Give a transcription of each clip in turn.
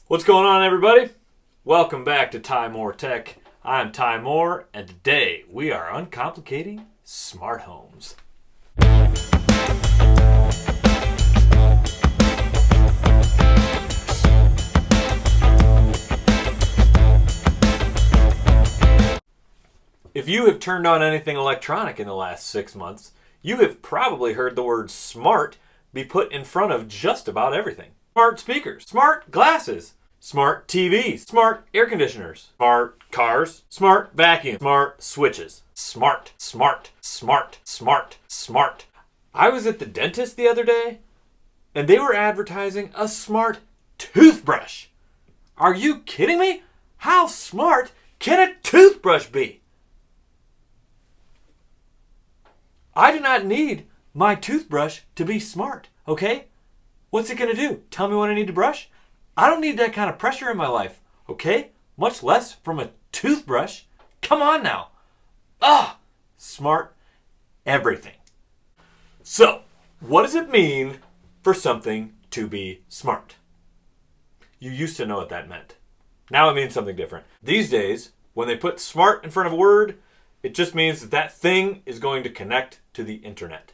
What's going on, everybody? Welcome back to Ty Moore Tech. I'm Ty Moore, and today we are uncomplicating smart homes. If you have turned on anything electronic in the last 6 months, you have probably heard the word smart be put in front of just about everything. Smart speakers, smart glasses, smart TVs, smart air conditioners, smart cars, smart vacuum, smart switches. Smart, smart, smart, smart, smart. I was at the dentist the other day, and they were advertising a smart toothbrush. Are you kidding me? How smart can a toothbrush be? I do not need my toothbrush to be smart, okay? What's it going to do? Tell me when I need to brush? I don't need that kind of pressure in my life, okay? Much less from a toothbrush. Come on now. Smart everything. So, what does it mean for something to be smart? You used to know what that meant. Now it means something different. These days, when they put smart in front of a word, it just means that that thing is going to connect to the internet.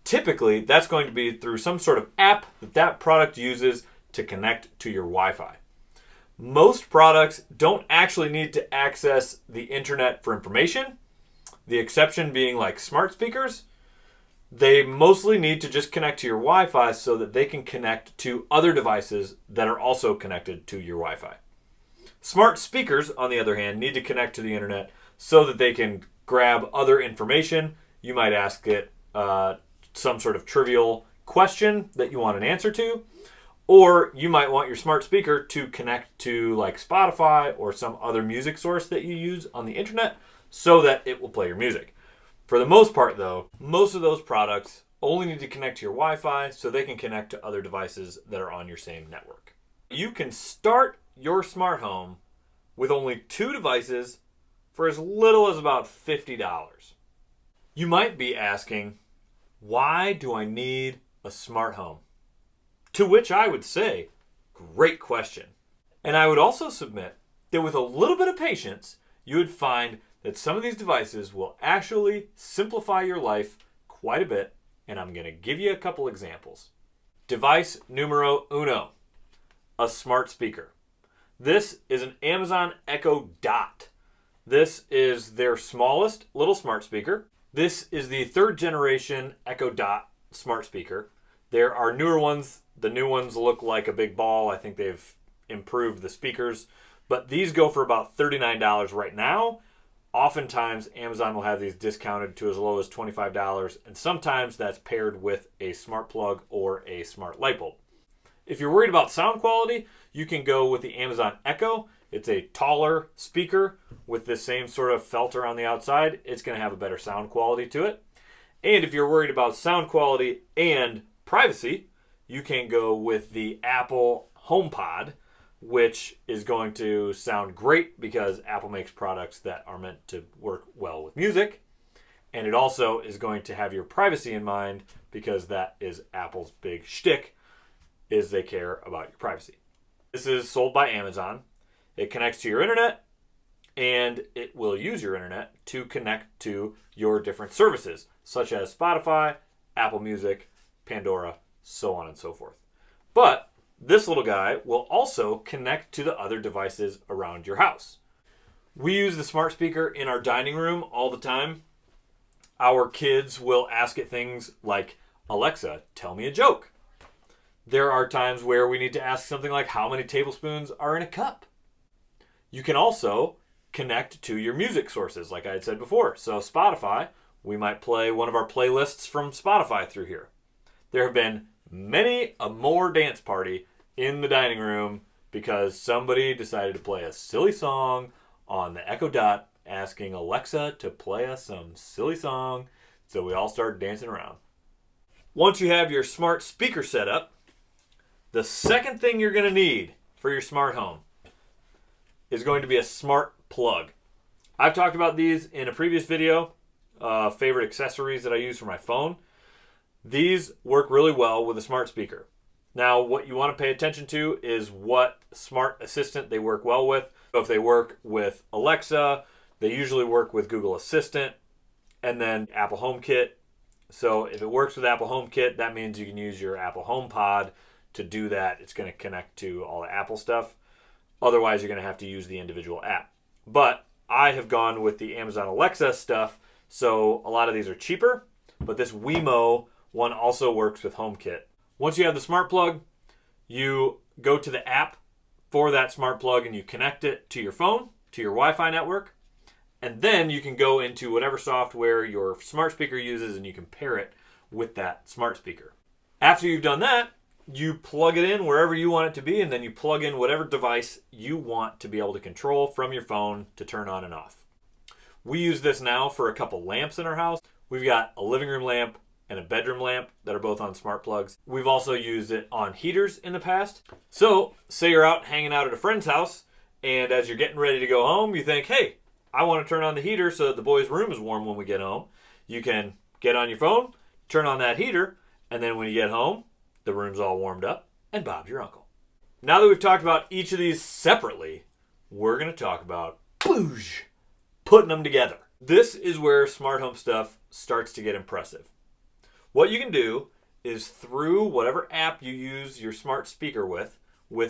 Typically, that's going to be through some sort of app that product uses to connect to your Wi-Fi. Most products don't actually need to access the internet for information. The exception being like smart speakers. They mostly need to just connect to your Wi-Fi so that they can connect to other devices that are also connected to your Wi-Fi. Smart speakers, on the other hand, need to connect to the internet so that they can grab other information. You might ask it some sort of trivial question that you want an answer to, or you might want your smart speaker to connect to like Spotify or some other music source that you use on the internet so that it will play your music. For the most part, though, most of those products only need to connect to your Wi-Fi so they can connect to other devices that are on your same network. You can start your smart home with only 2 devices for as little as about $50. You might be asking, why do I need a smart home? To which I would say, great question. And I would also submit that with a little bit of patience, you would find that some of these devices will actually simplify your life quite a bit, and I'm going to give you a couple examples. Device numero uno, a smart speaker. This is an Amazon Echo Dot. This is their smallest little smart speaker. This is the 3rd generation Echo Dot smart speaker. There are newer ones. The new ones look like a big ball. I think they've improved the speakers. But these go for about $39 right now. Oftentimes, Amazon will have these discounted to as low as $25. And sometimes that's paired with a smart plug or a smart light bulb. If you're worried about sound quality, you can go with the Amazon Echo. It's a taller speaker with the same sort of felter on the outside. It's going to have a better sound quality to it. And if you're worried about sound quality and privacy, you can go with the Apple HomePod, which is going to sound great because Apple makes products that are meant to work well with music. And it also is going to have your privacy in mind because that is Apple's big shtick, is they care about your privacy. This is sold by Amazon. It connects to your internet, and it will use your internet to connect to your different services, such as Spotify, Apple Music, Pandora, so on and so forth. But this little guy will also connect to the other devices around your house. We use the smart speaker in our dining room all the time. Our kids will ask it things like, Alexa, tell me a joke. There are times where we need to ask something like, how many tablespoons are in a cup? You can also connect to your music sources, like I had said before. So Spotify, we might play one of our playlists from Spotify through here. There have been many a more dance party in the dining room because somebody decided to play a silly song on the Echo Dot, asking Alexa to play us some silly song. So we all started dancing around. Once you have your smart speaker set up, the second thing you're going to need for your smart home is going to be a smart plug. I've talked about these in a previous video, favorite accessories that I use for my phone. These work really well with a smart speaker. Now, what you want to pay attention to is what smart assistant they work well with. So if they work with Alexa, they usually work with Google Assistant and then Apple HomeKit. So if it works with Apple HomeKit, that means you can use your Apple HomePod to do that. It's going to connect to all the Apple stuff. Otherwise, you're going to have to use the individual app. But I have gone with the Amazon Alexa stuff, so a lot of these are cheaper. But this Wemo one also works with HomeKit. Once you have the smart plug, you go to the app for that smart plug and you connect it to your phone, to your Wi-Fi network. And then you can go into whatever software your smart speaker uses and you can pair it with that smart speaker. After you've done that, you plug it in wherever you want it to be, and then you plug in whatever device you want to be able to control from your phone to turn on and off. We use this now for a couple lamps in our house. We've got a living room lamp and a bedroom lamp that are both on smart plugs. We've also used it on heaters in the past. So, say you're out hanging out at a friend's house, and as you're getting ready to go home, you think, hey, I want to turn on the heater so that the boys' room is warm when we get home. You can get on your phone, turn on that heater, and then when you get home, the room's all warmed up, and Bob's your uncle. Now that we've talked about each of these separately, we're going to talk about boosh, putting them together. This is where smart home stuff starts to get impressive. What you can do is through whatever app you use your smart speaker with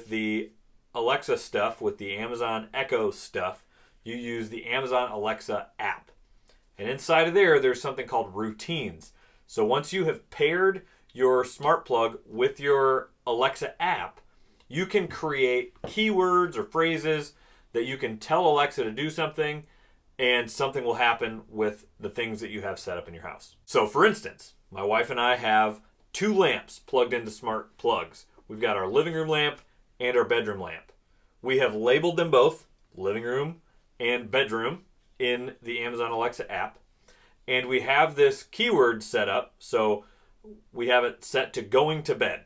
the Alexa stuff, with the Amazon Echo stuff, you use the Amazon Alexa app. And inside of there, there's something called routines. So once you have paired your smart plug with your Alexa app, you can create keywords or phrases that you can tell Alexa to do something, and something will happen with the things that you have set up in your house. So for instance, my wife and I have 2 lamps plugged into smart plugs. We've got our living room lamp and our bedroom lamp. We have labeled them both, living room and bedroom, in the Amazon Alexa app. And we have this keyword set up, so we have it set to going to bed.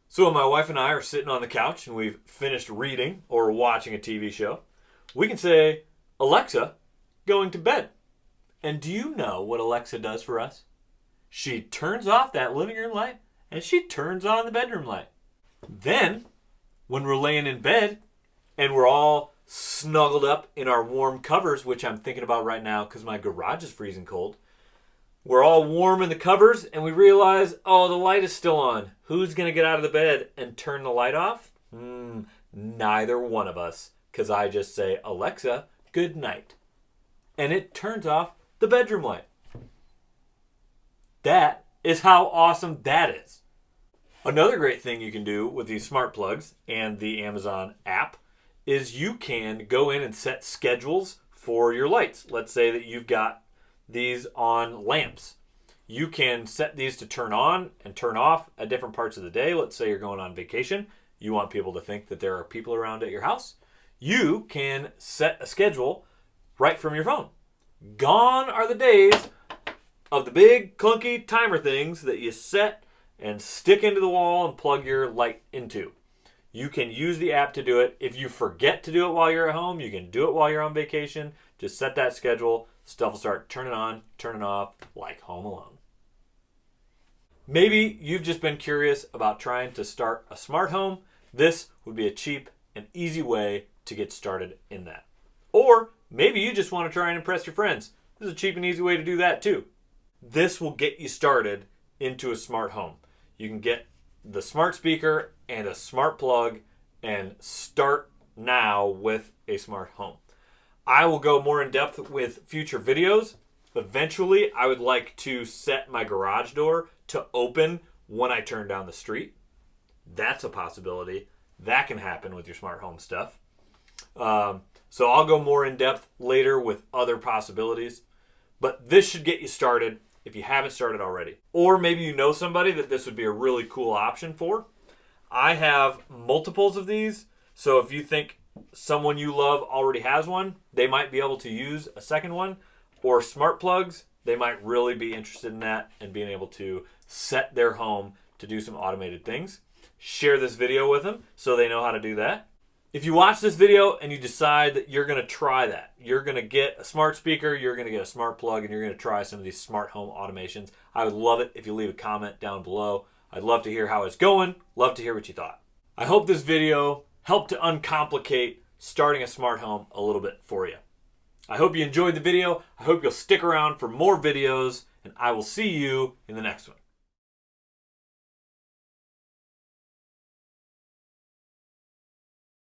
So when my wife and I are sitting on the couch and we've finished reading or watching a TV show, we can say, Alexa, going to bed. And do you know what Alexa does for us? She turns off that living room light and she turns on the bedroom light. Then, when we're laying in bed and we're all snuggled up in our warm covers, which I'm thinking about right now because my garage is freezing cold, we're all warm in the covers and we realize, oh, the light is still on. Who's going to get out of the bed and turn the light off? Neither one of us, because I just say, Alexa, good night. And it turns off the bedroom light. That is how awesome that is. Another great thing you can do with these smart plugs and the Amazon app is you can go in and set schedules for your lights. Let's say that you've got these on lamps. You can set these to turn on and turn off at different parts of the day. Let's say you're going on vacation. You want people to think that there are people around at your house. You can set a schedule right from your phone. Gone are the days of the big clunky timer things that you set and stick into the wall and plug your light into. You can use the app to do it. If you forget to do it while you're at home, you can do it while you're on vacation. Just set that schedule. Stuff will start turning on, turning off, like Home Alone. Maybe you've just been curious about trying to start a smart home. This would be a cheap and easy way to get started in that. Or maybe you just want to try and impress your friends. This is a cheap and easy way to do that too. This will get you started into a smart home. You can get the smart speaker and a smart plug and start now with a smart home. I will go more in depth with future videos. Eventually, I would like to set my garage door to open when I turn down the street. That's a possibility. That can happen with your smart home stuff. So I'll go more in depth later with other possibilities. But this should get you started if you haven't started already. Or maybe you know somebody that this would be a really cool option for. I have multiples of these. So if you think someone you love already has one, they might be able to use a second one. Or smart plugs, they might really be interested in that and being able to set their home to do some automated things. Share this video with them so they know how to do that. If you watch this video and you decide that you're going to try that, you're going to get a smart speaker, you're going to get a smart plug, and you're going to try some of these smart home automations, I would love it if you leave a comment down below. I'd love to hear how it's going. Love to hear what you thought. I hope this video helped to uncomplicate starting a smart home a little bit for you. I hope you enjoyed the video. I hope you'll stick around for more videos, and I will see you in the next one.